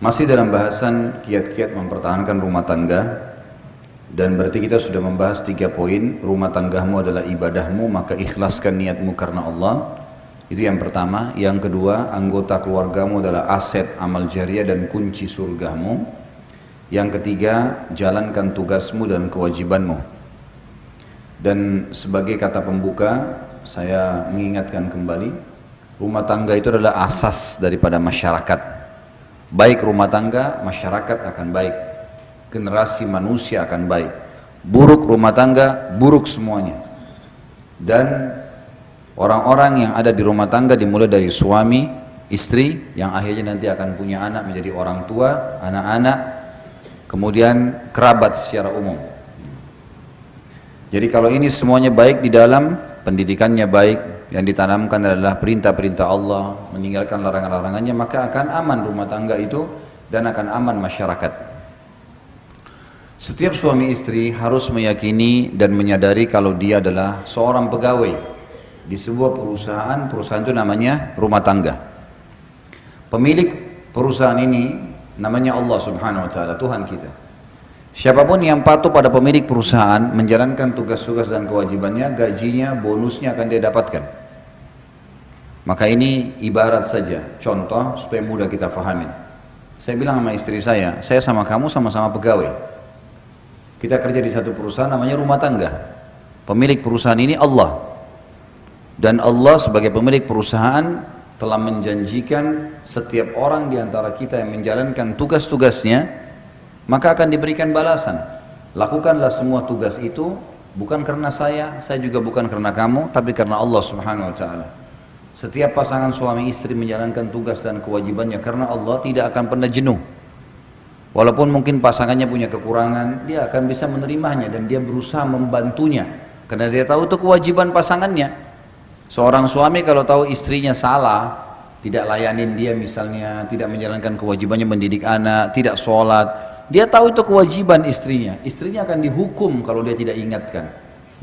Masih dalam bahasan kiat-kiat mempertahankan rumah tangga, dan berarti kita sudah membahas 3 poin. Rumah tanggamu adalah ibadahmu, maka ikhlaskan niatmu karena Allah. Itu yang pertama. Yang kedua, anggota keluargamu adalah aset amal jariah dan kunci surgamu. Yang ketiga, jalankan tugasmu dan kewajibanmu. Dan sebagai kata pembuka, saya mengingatkan kembali, rumah tangga itu adalah asas daripada masyarakat. Baik rumah tangga, masyarakat akan baik. Generasi manusia akan baik. Buruk rumah tangga, buruk semuanya. Dan orang-orang yang ada di rumah tangga dimulai dari suami, istri, yang akhirnya nanti akan punya anak menjadi orang tua, anak-anak, kemudian kerabat secara umum. Jadi kalau ini semuanya baik di dalam, pendidikannya baik, yang ditanamkan adalah perintah-perintah Allah, meninggalkan larangan-larangannya, maka akan aman rumah tangga itu dan akan aman masyarakat. Setiap suami istri harus meyakini dan menyadari kalau dia adalah seorang pegawai di sebuah perusahaan. Perusahaan itu namanya rumah tangga. Pemilik perusahaan ini namanya Allah Subhanahu wa taala, Tuhan kita. Siapapun yang patuh pada pemilik perusahaan, menjalankan tugas-tugas dan kewajibannya, gajinya, bonusnya akan dia dapatkan. Maka ini ibarat saja, contoh supaya mudah kita fahami. Saya bilang sama istri saya sama kamu sama-sama pegawai. Kita kerja di satu perusahaan namanya rumah tangga. Pemilik perusahaan ini Allah. Dan Allah sebagai pemilik perusahaan telah menjanjikan setiap orang di antara kita yang menjalankan tugas-tugasnya, maka akan diberikan balasan. Lakukanlah semua tugas itu, bukan karena saya juga bukan karena kamu, tapi karena Allah Subhanahu wa taala. Setiap pasangan suami istri menjalankan tugas dan kewajibannya karena Allah tidak akan pernah jenuh. Walaupun mungkin pasangannya punya kekurangan, dia akan bisa menerimanya dan dia berusaha membantunya karena dia tahu itu kewajiban pasangannya. Seorang suami kalau tahu istrinya salah, tidak layanin dia misalnya, tidak menjalankan kewajibannya mendidik anak, tidak sholat, dia tahu itu kewajiban istrinya. Istrinya akan dihukum kalau dia tidak ingatkan.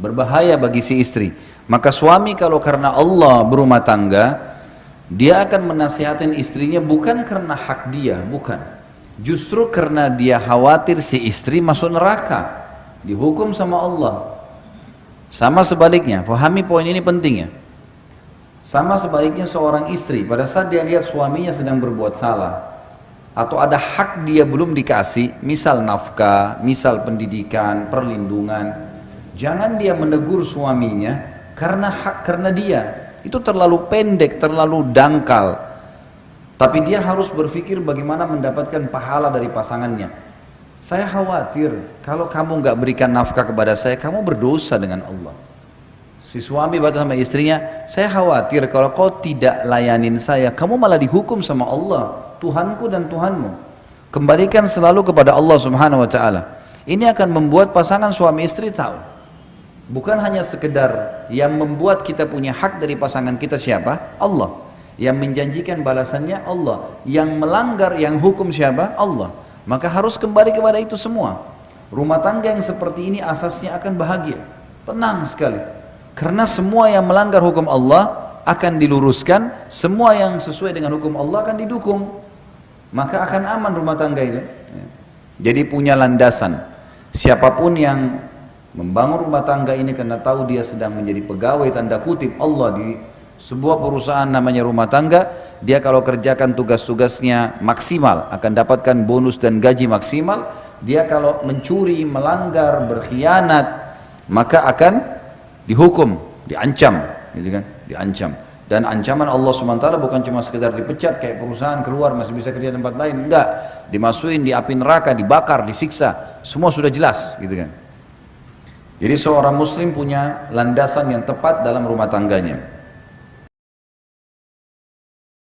Berbahaya bagi si istri. Maka suami kalau karena Allah berumah tangga, dia akan menasihatin istrinya bukan karena hak dia, bukan. Justru karena dia khawatir si istri masuk neraka, dihukum sama Allah. Sama sebaliknya, pahami poin ini penting ya. Sama sebaliknya seorang istri, pada saat dia lihat suaminya sedang berbuat salah, atau ada hak dia belum dikasih, misal nafkah, misal pendidikan, perlindungan, jangan dia menegur suaminya karena dia itu terlalu pendek, terlalu dangkal. Tapi dia harus berpikir bagaimana mendapatkan pahala dari pasangannya. Saya khawatir kalau kamu nggak berikan nafkah kepada saya, kamu berdosa dengan Allah. Si suami berkata sama istrinya, saya khawatir kalau kau tidak layanin saya, kamu malah dihukum sama Allah, Tuhanku dan Tuhanmu. Kembalikan selalu kepada Allah Subhanahu wa taala. Ini akan membuat pasangan suami istri tahu. Bukan hanya sekedar yang membuat kita punya hak dari pasangan kita siapa? Allah. Yang menjanjikan balasannya Allah. Yang melanggar, yang hukum siapa? Allah. Maka harus kembali kepada itu semua. Rumah tangga yang seperti ini asasnya akan bahagia. Tenang sekali. Karena semua yang melanggar hukum Allah akan diluruskan. Semua yang sesuai dengan hukum Allah akan didukung. Maka akan aman rumah tangga itu. Jadi punya landasan. Siapapun yang membangun rumah tangga ini karena tahu dia sedang menjadi pegawai tanda kutip Allah di sebuah perusahaan namanya rumah tangga, dia kalau kerjakan tugas-tugasnya maksimal akan dapatkan bonus dan gaji maksimal. Dia kalau mencuri, melanggar, berkhianat, maka akan dihukum, diancam, gitu kan? Diancam. Dan ancaman Allah SWT bukan cuma sekedar dipecat kayak perusahaan, keluar masih bisa kerja tempat lain, enggak, dimasukin di api neraka, dibakar, disiksa, semua sudah jelas, gitu kan? Jadi seorang muslim punya landasan yang tepat dalam rumah tangganya.